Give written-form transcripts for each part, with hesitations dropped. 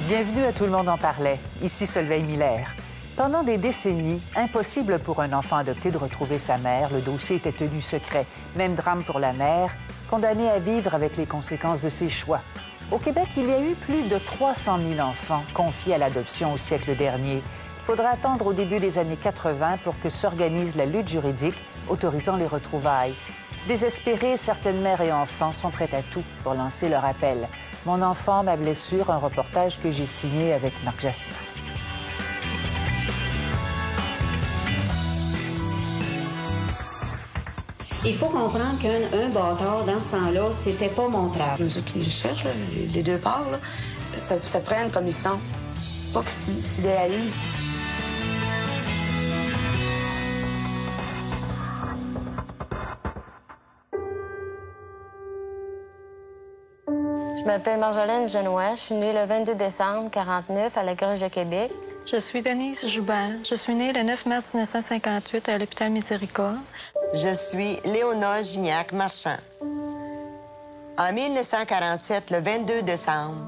Bienvenue à Tout le monde en parlait. Ici Solveig Miller. Pendant des décennies, impossible pour un enfant adopté de retrouver sa mère. Le dossier était tenu secret. Même drame pour la mère, condamnée à vivre avec les conséquences de ses choix. Au Québec, il y a eu plus de 300 000 enfants confiés à l'adoption au siècle dernier. Il faudra attendre au début des années 80 pour que s'organise la lutte juridique autorisant les retrouvailles. Désespérés, certaines mères et enfants sont prêts à tout pour lancer leur appel. Mon enfant, ma blessure, un reportage que j'ai signé avec Marc Jasmin. Il faut comprendre qu'un bâtard, dans ce temps-là, c'était pas montrable. Ceux qui cherchent, là, les deux parts, là, se prennent comme ils sont. Pas qu'ils s'idéalisent. Je m'appelle Marjolaine Genois. Je suis née le 22 décembre 1949 à la Gorge de Québec. Je suis Denise Joubert. Je suis née le 9 mars 1958 à l'hôpital Miséricorde. Je suis Léona Gignac-Marchand. En 1947, le 22 décembre,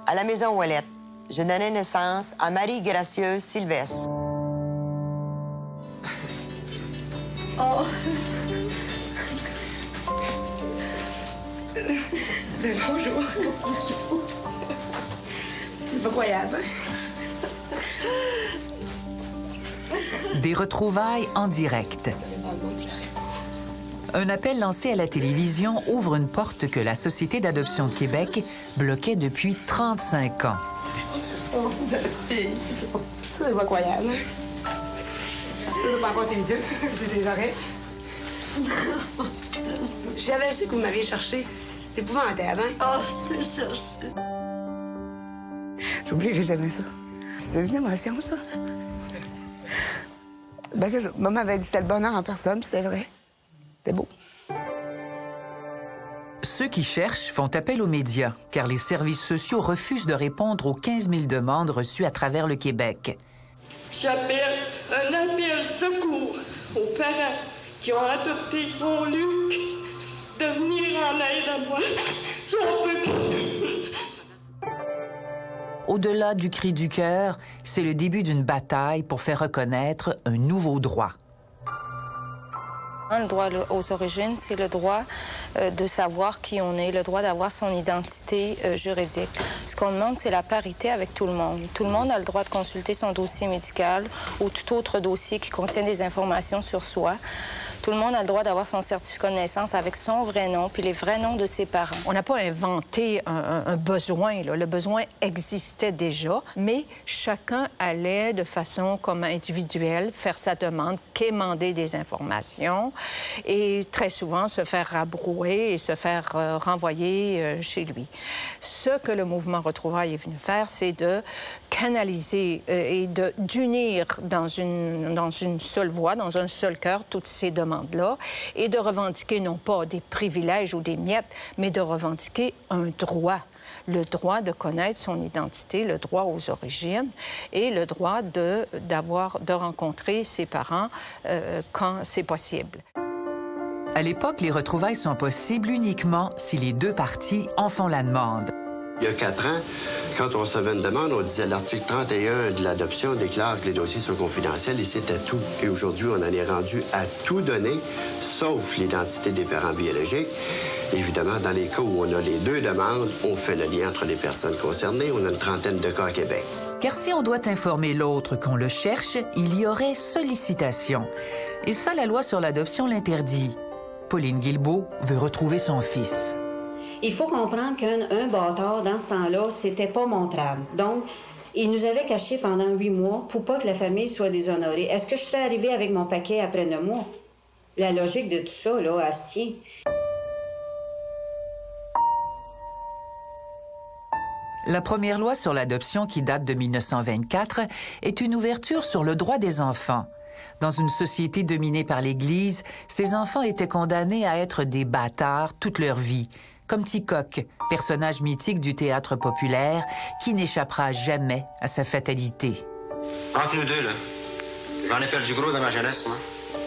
à la maison Ouellette, je donnais naissance à Marie-Gracieuse Sylvestre. Oh! Bonjour. C'est pas croyable. Des retrouvailles en direct. Un appel lancé à la télévision ouvre une porte que la Société d'adoption de Québec bloquait depuis 35 ans. Oh, belle fille. Ça, c'est pas croyable. Je veux pas avoir tes yeux, j'ai des oreilles. J'avais su que vous m'aviez cherché. C'est épouvantable, hein? Oh, je t'ai cherché. J'oublierai jamais ça. C'est une émotion, ça. Ben, c'est ça. Maman avait dit que c'était le bonheur en personne, puis c'est vrai. C'est beau. Ceux qui cherchent font appel aux médias, car les services sociaux refusent de répondre aux 15 000 demandes reçues à travers le Québec. J'appelle un appel secours aux parents qui ont adopté mon Luc de venir en aide à moi. J'en peux plus. Au-delà du cri du cœur, c'est le début d'une bataille pour faire reconnaître un nouveau droit. Le droit aux origines, c'est le droit de savoir qui on est, le droit d'avoir son identité juridique. Ce qu'on demande, c'est la parité avec tout le monde. Tout le monde a le droit de consulter son dossier médical ou tout autre dossier qui contient des informations sur soi. Tout le monde a le droit d'avoir son certificat de naissance avec son vrai nom puis les vrais noms de ses parents. On n'a pas inventé un besoin, là. Le besoin existait déjà, mais chacun allait de façon comme individuelle faire sa demande, quémander des informations et très souvent se faire rabrouer et se faire renvoyer chez lui. Ce que le mouvement Retrouvailles est venu faire, c'est de canaliser et d'unir dans une seule voix, dans un seul cœur, toutes ces demandes-là, et de revendiquer non pas des privilèges ou des miettes, mais de revendiquer un droit. Le droit de connaître son identité, le droit aux origines et le droit de rencontrer ses parents quand c'est possible. À l'époque, les retrouvailles sont possibles uniquement si les deux parties en font la demande. Il y a 4 ans, quand on recevait une demande, on disait l'article 31 de l'adoption déclare que les dossiers sont confidentiels et c'était tout. Et aujourd'hui, on en est rendu à tout donner, sauf l'identité des parents biologiques. Évidemment, dans les cas où on a les deux demandes, on fait le lien entre les personnes concernées. On a une trentaine de cas à Québec. Car si on doit informer l'autre qu'on le cherche, il y aurait sollicitation. Et ça, la loi sur l'adoption l'interdit. Pauline Guilbeault veut retrouver son fils. Il faut comprendre qu'un bâtard, dans ce temps-là, c'était pas montrable. Donc, il nous avait cachés pendant 8 mois pour pas que la famille soit déshonorée. Est-ce que je serais arrivée avec mon paquet après 9 mois? La logique de tout ça, là, elle se tient. La première loi sur l'adoption, qui date de 1924, est une ouverture sur le droit des enfants. Dans une société dominée par l'Église, ces enfants étaient condamnés à être des bâtards toute leur vie, comme Ticoque, personnage mythique du théâtre populaire qui n'échappera jamais à sa fatalité. Entre nous deux, là, j'en ai perdu gros dans ma jeunesse, moi,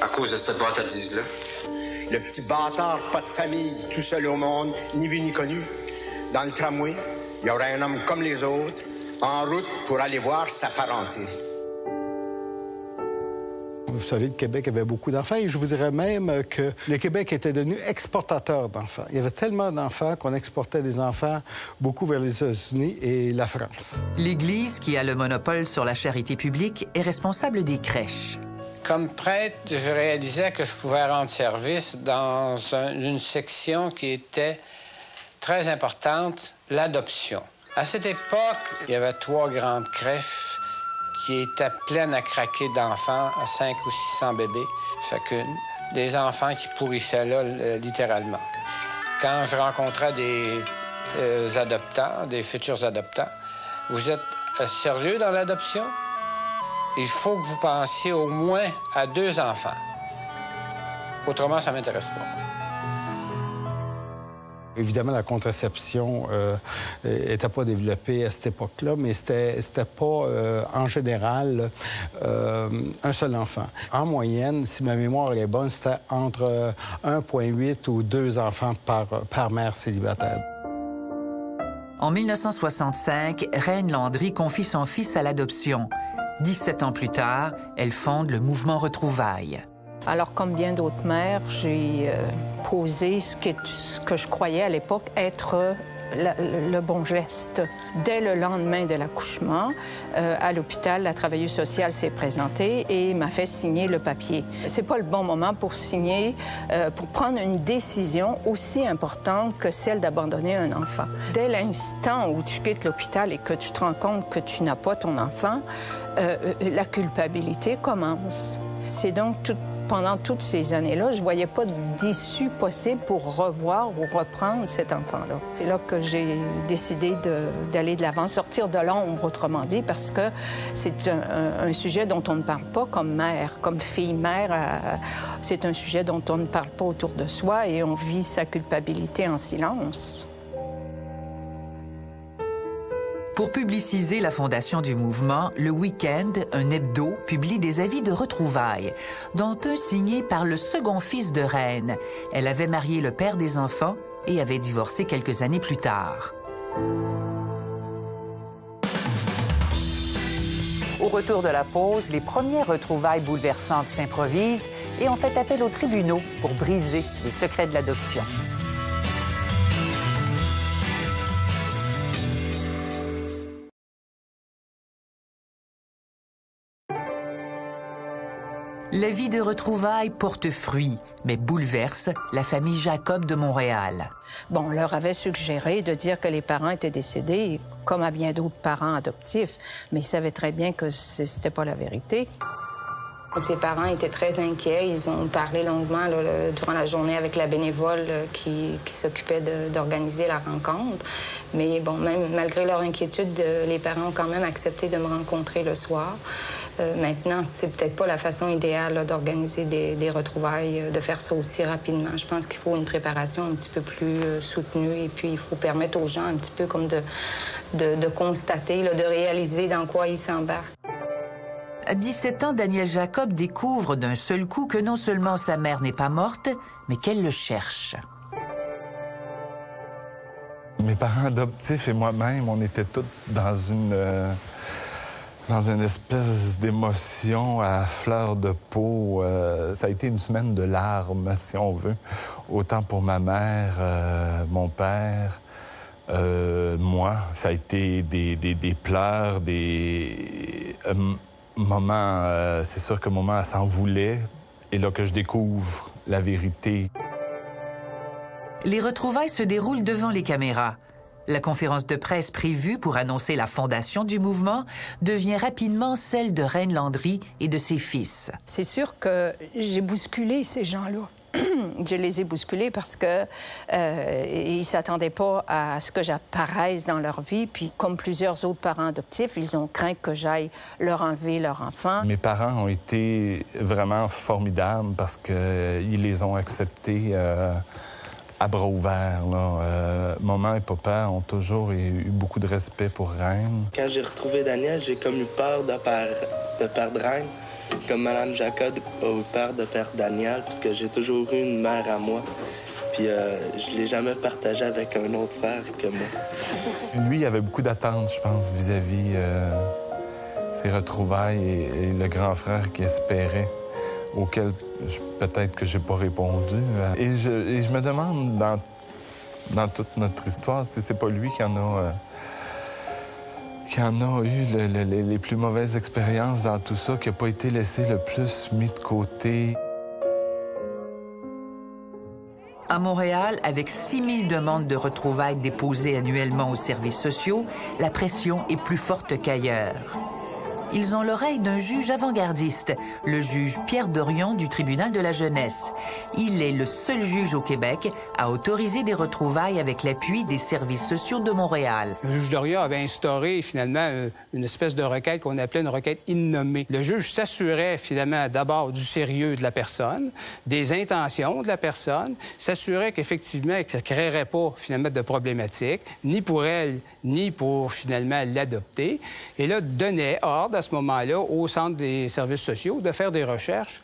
à cause de cette bâtardise-là. Le petit bâtard, pas de famille, tout seul au monde, ni vu ni connu. Dans le tramway, il y aurait un homme comme les autres, en route pour aller voir sa parenté. Vous savez, le Québec avait beaucoup d'enfants et je vous dirais même que le Québec était devenu exportateur d'enfants. Il y avait tellement d'enfants qu'on exportait des enfants beaucoup vers les États-Unis et la France. L'Église, qui a le monopole sur la charité publique, est responsable des crèches. Comme prêtre, je réalisais que je pouvais rendre service dans une section qui était très importante, l'adoption. À cette époque, il y avait 3 grandes crèches qui étaient pleines à craquer d'enfants, 500 ou 600 bébés chacune. Des enfants qui pourrissaient là, littéralement. Quand je rencontrais des adoptants, des futurs adoptants, vous êtes sérieux dans l'adoption? Il faut que vous pensiez au moins à 2 enfants. Autrement, ça ne m'intéresse pas. Évidemment, la contraception n'était pas développée à cette époque-là, mais c'était pas, en général, un seul enfant. En moyenne, si ma mémoire est bonne, c'était entre 1,8 ou 2 enfants par mère célibataire. En 1965, Reine Landry confie son fils à l'adoption. 17 ans plus tard, elle fonde le mouvement Retrouvailles. Alors, comme bien d'autres mères, j'ai posé ce que je croyais à l'époque être le bon geste. Dès le lendemain de l'accouchement, à l'hôpital, la travailleuse sociale s'est présentée et m'a fait signer le papier. C'est pas le bon moment pour signer, pour prendre une décision aussi importante que celle d'abandonner un enfant. Dès l'instant où tu quittes l'hôpital et que tu te rends compte que tu n'as pas ton enfant, la culpabilité commence. C'est donc pendant toutes ces années-là, je ne voyais pas d'issue possible pour revoir ou reprendre cet enfant-là. C'est là que j'ai décidé d'aller de l'avant, sortir de l'ombre, autrement dit, parce que c'est un sujet dont on ne parle pas comme mère, comme fille-mère. C'est un sujet dont on ne parle pas autour de soi et on vit sa culpabilité en silence. Pour publiciser la fondation du mouvement, le Week-end, un hebdo, publie des avis de retrouvailles, dont un signé par le second fils de Reine. Elle avait marié le père des enfants et avait divorcé quelques années plus tard. Au retour de la pause, les premières retrouvailles bouleversantes s'improvisent et on fait appel aux tribunaux pour briser les secrets de l'adoption. La vie de retrouvailles porte fruit, mais bouleverse la famille Jacob de Montréal. Bon, on leur avait suggéré de dire que les parents étaient décédés, comme à bien d'autres parents adoptifs, mais ils savaient très bien que c'était pas la vérité. Ses parents étaient très inquiets. Ils ont parlé longuement durant la journée avec la bénévole qui s'occupait d'organiser la rencontre. Mais bon, même malgré leur inquiétude, les parents ont quand même accepté de me rencontrer le soir. Maintenant, c'est peut-être pas la façon idéale d'organiser des retrouvailles, de faire ça aussi rapidement. Je pense qu'il faut une préparation un petit peu plus soutenue et puis il faut permettre aux gens un petit peu comme de constater, de réaliser dans quoi ils s'embarquent. À 17 ans, Daniel Jacob découvre d'un seul coup que non seulement sa mère n'est pas morte, mais qu'elle le cherche. Mes parents adoptifs et moi-même, on était tous dans une espèce d'émotion à fleur de peau. Ça a été une semaine de larmes, si on veut. Autant pour ma mère, mon père, moi. Ça a été des pleurs, des moments... c'est sûr que moment, elle s'en voulait. Et là que je découvre la vérité. Les retrouvailles se déroulent devant les caméras. La conférence de presse prévue pour annoncer la fondation du mouvement devient rapidement celle de Reine Landry et de ses fils. C'est sûr que j'ai bousculé ces gens-là. Je les ai bousculés parce que ils s'attendaient pas à ce que j'apparaisse dans leur vie. Puis, comme plusieurs autres parents adoptifs, ils ont craint que j'aille leur enlever leur enfant. Mes parents ont été vraiment formidables parce qu'ils les ont acceptés à bras ouverts. Maman et papa ont toujours eu beaucoup de respect pour Reine. Quand j'ai retrouvé Daniel, j'ai comme eu peur de perdre Reine. Comme Mme Jacob a eu peur de perdre Daniel, parce que j'ai toujours eu une mère à moi Puis je l'ai jamais partagé avec un autre frère que moi. Lui, il avait beaucoup d'attentes, je pense, vis-à-vis ses retrouvailles et le grand frère qu'il espérait, auquel peut-être que j'ai pas répondu. Et je me demande, dans toute notre histoire, si c'est pas lui qui en a eu les plus mauvaises expériences dans tout ça, qui n'a pas été laissé le plus mis de côté. À Montréal, avec 6 000 demandes de retrouvailles déposées annuellement aux services sociaux, la pression est plus forte qu'ailleurs. Ils ont l'oreille d'un juge avant-gardiste, le juge Pierre Dorion du tribunal de la jeunesse. Il est le seul juge au Québec à autoriser des retrouvailles avec l'appui des services sociaux de Montréal. Le juge Dorion avait instauré finalement une espèce de requête qu'on appelait une requête innommée. Le juge s'assurait finalement d'abord du sérieux de la personne, des intentions de la personne, s'assurait qu'effectivement ça ne créerait pas finalement de problématiques, ni pour elle, ni pour finalement l'adopter. Et là, donnait ordre à ce moment-là au centre des services sociaux de faire des recherches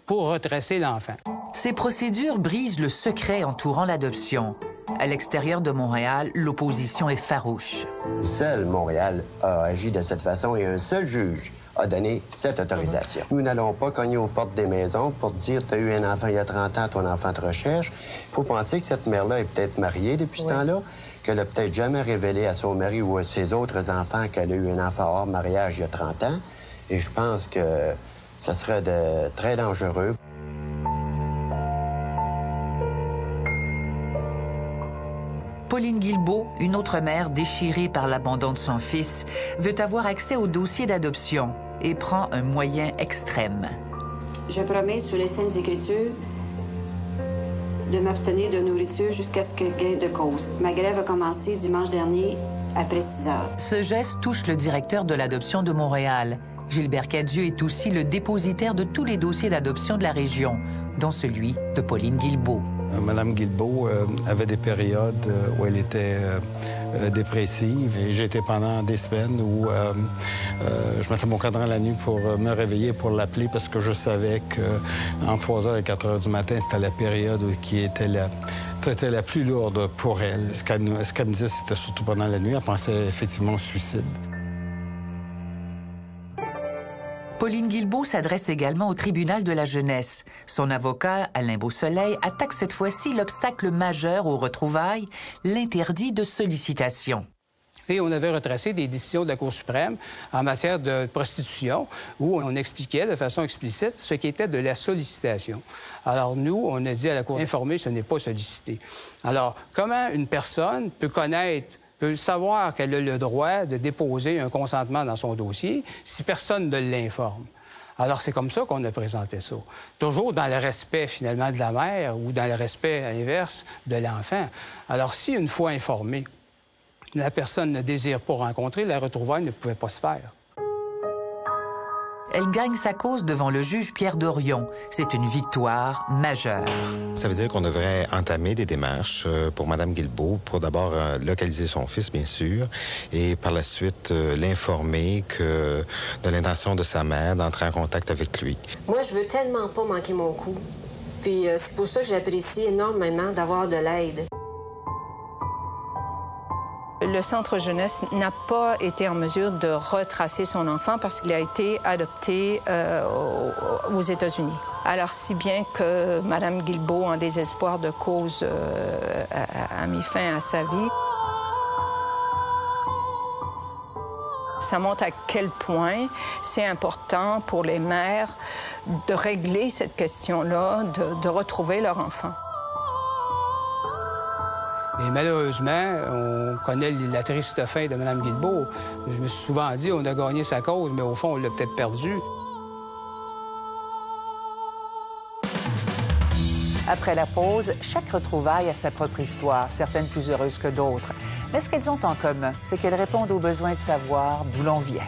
pour retracer l'enfant. Ces procédures brisent le secret entourant l'adoption. À l'extérieur de Montréal, l'opposition est farouche. Seul Montréal a agi de cette façon et un seul juge a donné cette autorisation. Nous n'allons pas cogner aux portes des maisons pour dire « tu as eu un enfant il y a 30 ans, ton enfant te recherche ». Il faut penser que cette mère-là est peut-être mariée depuis ce temps-là, qu'elle n'a peut-être jamais révélé à son mari ou à ses autres enfants qu'elle a eu un enfant hors mariage il y a 30 ans. Et je pense que ce serait très dangereux. Pauline Guilbeault, une autre mère déchirée par l'abandon de son fils, veut avoir accès au dossier d'adoption et prend un moyen extrême. Je promets, sous les Saintes Écritures, de m'abstenir de nourriture jusqu'à ce que gain de cause. Ma grève a commencé dimanche dernier, après 6 heures. Ce geste touche le directeur de l'adoption de Montréal. Gilbert Cadieux est aussi le dépositaire de tous les dossiers d'adoption de la région, dont celui de Pauline Guilbeault. Madame Guilbeault avait des périodes où elle était dépressive et j'ai été pendant des semaines où je mettais mon cadran la nuit pour me réveiller, pour l'appeler parce que je savais qu'entre 3h et 4h du matin, c'était la période qui était la plus lourde pour elle. Ce qu'elle me disait, c'était surtout pendant la nuit. Elle pensait effectivement au suicide. Pauline Guilbeault s'adresse également au tribunal de la jeunesse. Son avocat, Alain Beausoleil, attaque cette fois-ci l'obstacle majeur aux retrouvailles, l'interdit de sollicitation. Et on avait retracé des décisions de la Cour suprême en matière de prostitution où on expliquait de façon explicite ce qu'était de la sollicitation. Alors nous, on a dit à la Cour, informer, ce n'est pas solliciter. Alors, comment une personne peut savoir qu'elle a le droit de déposer un consentement dans son dossier si personne ne l'informe? Alors, c'est comme ça qu'on a présenté ça. Toujours dans le respect, finalement, de la mère ou dans le respect inverse de l'enfant. Alors, si, une fois informée, la personne ne désire pas rencontrer, la retrouvaille ne pouvait pas se faire. Elle gagne sa cause devant le juge Pierre Dorion. C'est une victoire majeure. Ça veut dire qu'on devrait entamer des démarches pour Mme Guilbeault pour d'abord localiser son fils, bien sûr, et par la suite l'informer de l'intention de sa mère d'entrer en contact avec lui. Moi, je veux tellement pas manquer mon coup. Puis c'est pour ça que j'apprécie énormément d'avoir de l'aide. Le Centre jeunesse n'a pas été en mesure de retracer son enfant parce qu'il a été adopté aux États-Unis. Alors, si bien que Mme Guilbeault, en désespoir de cause, a mis fin à sa vie. Ça montre à quel point c'est important pour les mères de régler cette question-là, de retrouver leur enfant. Et malheureusement, on connaît la triste fin de Mme Guilbeault. Je me suis souvent dit, on a gagné sa cause, mais au fond, on l'a peut-être perdue. Après la pause, chaque retrouvaille a sa propre histoire, certaines plus heureuses que d'autres. Mais ce qu'elles ont en commun, c'est qu'elles répondent aux besoins de savoir d'où l'on vient.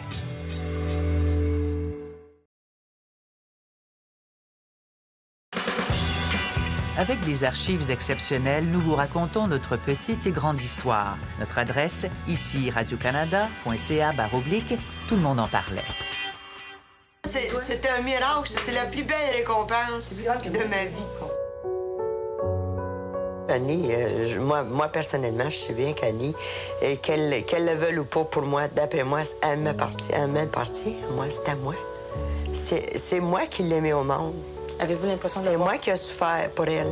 Avec des archives exceptionnelles, nous vous racontons notre petite et grande histoire. Notre adresse, ici, radiocanada.ca/, tout le monde en parlait. C'était un miracle, c'est la plus belle récompense de ma vie. Annie, moi, personnellement, je sais bien qu'Annie, qu'elle le veuille ou pas, pour moi, d'après moi, elle m'appartient. Moi, c'est à moi. C'est moi qui l'ai mis au monde. Avez-vous l'impression de C'est moi qui ai souffert pour elle.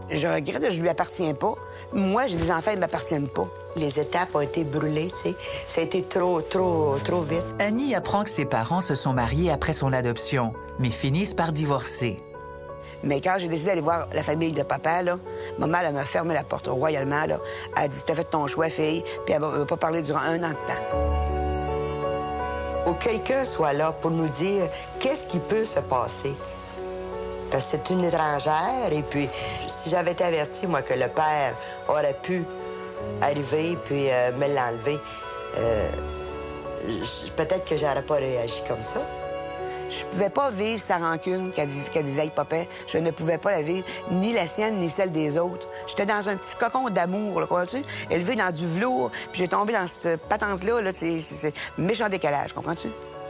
Je regrette, je lui appartiens pas. Moi, j'ai des enfants, ils ne m'appartiennent pas. Les étapes ont été brûlées, tu sais. Ça a été trop vite. Annie apprend que ses parents se sont mariés après son adoption, mais finissent par divorcer. Mais quand j'ai décidé d'aller voir la famille de papa, là, maman, elle m'a fermé la porte royalement. Là. Elle a dit, t'as fait ton choix, fille, puis elle m'a pas parlé durant 1 an de temps. Faut que quelqu'un soit là pour nous dire qu'est-ce qui peut se passer. Parce que c'est une étrangère, et puis si j'avais été avertie, moi, que le père aurait pu arriver puis me l'enlever, peut-être que j'aurais pas réagi comme ça. Je pouvais pas vivre sa rancune qu'elle vivait avec papa. Je ne pouvais pas la vivre, ni la sienne, ni celle des autres. J'étais dans un petit cocon d'amour, là, comprends-tu? Élevé dans du velours, puis j'ai tombé dans cette patente-là, là, c'est méchant décalage, comprends-tu?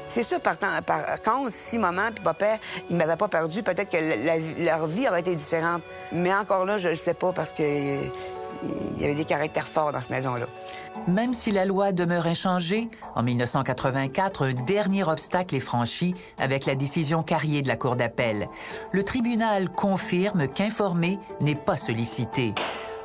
C'est sûr, par contre, si maman et papa, ils m'avaient pas perdu, peut-être que leur vie aurait été différente. Mais encore là, je le sais pas, parce que il y avait des caractères forts dans cette maison-là. Même si la loi demeure inchangée, en 1984, un dernier obstacle est franchi avec la décision Carrier de la Cour d'appel. Le tribunal confirme qu'informer n'est pas sollicité.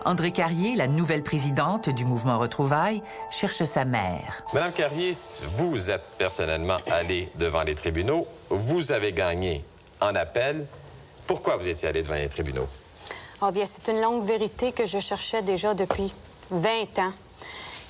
André Carrier, la nouvelle présidente du mouvement Retrouvailles, cherche sa mère. Madame Carrier, vous êtes personnellement allée devant les tribunaux. Vous avez gagné en appel. Pourquoi vous étiez allée devant les tribunaux? Ah bien, c'est une longue vérité que je cherchais déjà depuis 20 ans.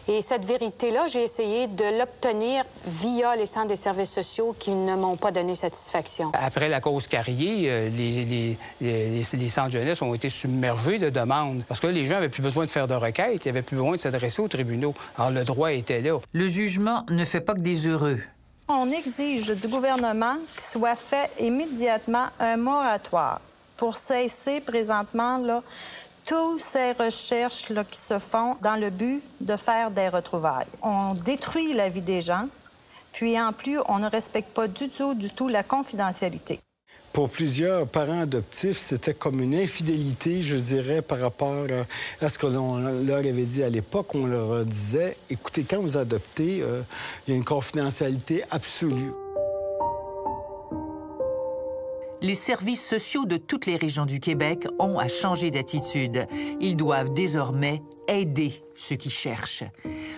Et cette vérité-là, j'ai essayé de l'obtenir via les centres des services sociaux qui ne m'ont pas donné satisfaction. Après la cause Carrier, les centres jeunesse ont été submergés de demandes parce que les gens n'avaient plus besoin de faire de requêtes, ils n'avaient plus besoin de s'adresser aux tribunaux. Alors, le droit était là. Le jugement ne fait pas que des heureux. On exige du gouvernement qu'il soit fait immédiatement un moratoire pour cesser présentement là, toutes ces recherches là, qui se font dans le but de faire des retrouvailles. On détruit la vie des gens, puis en plus, on ne respecte pas du tout la confidentialité. Pour plusieurs parents adoptifs, c'était comme une infidélité, je dirais, par rapport à ce que l'on leur avait dit à l'époque. On leur disait, écoutez, quand vous adoptez, il y a une confidentialité absolue. Les services sociaux de toutes les régions du Québec ont à changer d'attitude. Ils doivent désormais aider ceux qui cherchent.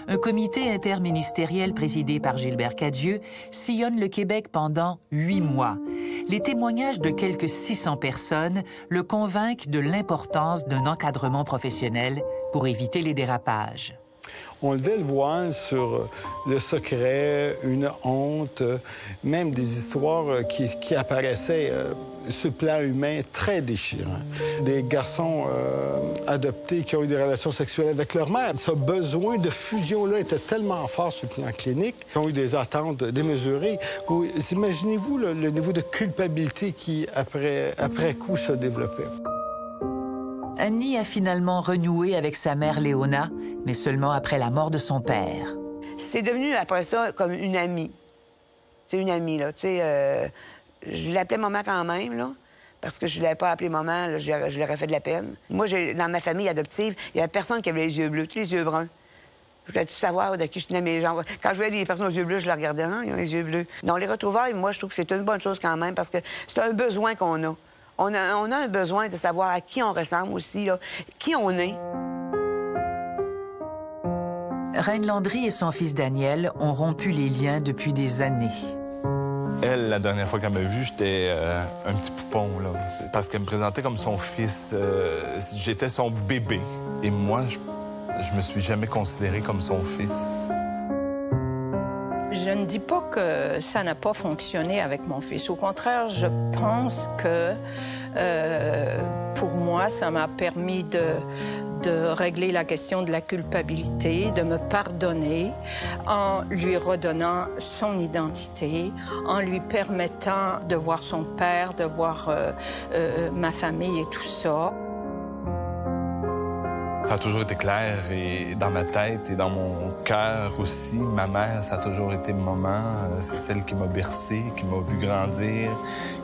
Un comité interministériel présidé par Gilbert Cadieux sillonne le Québec pendant 8 mois. Les témoignages de quelques 600 personnes le convainquent de l'importance d'un encadrement professionnel pour éviter les dérapages. On levait le voile sur le secret, une honte, même des histoires qui apparaissaient sur le plan humain très déchirants. Des garçons adoptés qui ont eu des relations sexuelles avec leur mère. Ce besoin de fusion-là était tellement fort sur le plan clinique qu'ils ont eu des attentes démesurées. Imaginez-vous le niveau de culpabilité qui, après coup, se développait. Annie a finalement renoué avec sa mère Léona, mais seulement après la mort de son père. C'est devenu, après ça, comme une amie. C'est une amie, là. Tu sais, je l'appelais maman quand même, là. Parce que je ne l'avais pas appelée maman, là, je lui aurais fait de la peine. Moi, dans ma famille adoptive, il n'y avait personne qui avait les yeux bleus, tous les yeux bruns. Je voulais tout savoir de qui je tenais mes jambes. Quand je voyais des personnes aux yeux bleus, je les regardais, hein, ils ont les yeux bleus. Non, les retrouvailles, moi, je trouve que c'est une bonne chose quand même, parce que c'est un besoin qu'on a. On a un besoin de savoir à qui on ressemble aussi, là, qui on est. Reine Landry et son fils Daniel ont rompu les liens depuis des années. Elle, la dernière fois qu'elle m'a vu, j'étais un petit poupon, là. Parce qu'elle me présentait comme son fils. J'étais son bébé. Et moi, je me suis jamais considéré comme son fils. Je ne dis pas que ça n'a pas fonctionné avec mon fils. Au contraire, je pense que pour moi, ça m'a permis de régler la question de la culpabilité, de me pardonner en lui redonnant son identité, en lui permettant de voir son père, de voir ma famille et tout ça. Ça a toujours été clair et dans ma tête et dans mon cœur aussi. Ma mère, ça a toujours été maman. C'est celle qui m'a bercé, qui m'a vu grandir,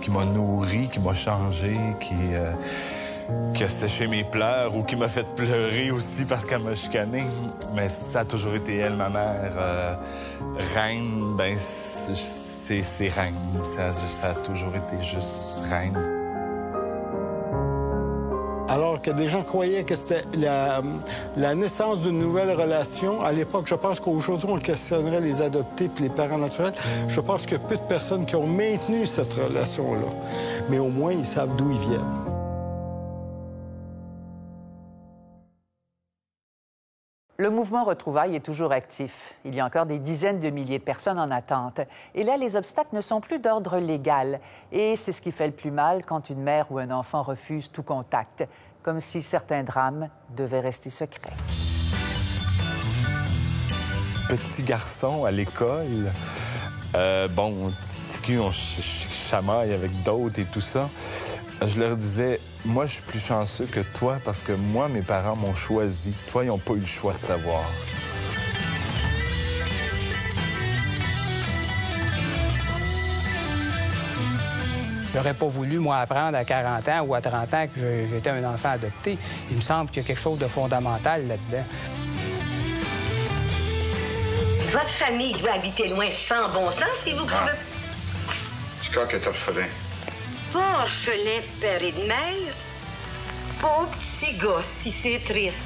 qui m'a nourri, qui m'a changé, qui a séché mes pleurs ou qui m'a fait pleurer aussi parce qu'elle m'a chicané. Mais ça a toujours été elle, ma mère. Reine, ben c'est reine. Ça a toujours été juste reine. Alors que des gens croyaient que c'était la naissance d'une nouvelle relation, à l'époque, je pense qu'aujourd'hui, on questionnerait les adoptés puis les parents naturels. Je pense qu'il y a peu de personnes qui ont maintenu cette relation-là. Mais au moins, ils savent d'où ils viennent. Le mouvement Retrouvailles est toujours actif. Il y a encore des dizaines de milliers de personnes en attente. Et là, les obstacles ne sont plus d'ordre légal. Et c'est ce qui fait le plus mal quand une mère ou un enfant refuse tout contact, comme si certains drames devaient rester secrets. Petit garçon à l'école, bon, on chamaille avec d'autres et tout ça. Je leur disais, moi, je suis plus chanceux que toi parce que moi, mes parents m'ont choisi. Toi, ils n'ont pas eu le choix de t'avoir. J'aurais pas voulu, moi, apprendre à 40 ans ou à 30 ans que j'étais un enfant adopté. Il me semble qu'il y a quelque chose de fondamental là-dedans. Votre famille doit habiter loin sans bon sens, si vous pouvez... Je crois que t'es orphelin. Pas orphelin de père et de mère. Pauvre petit gosse, si c'est triste.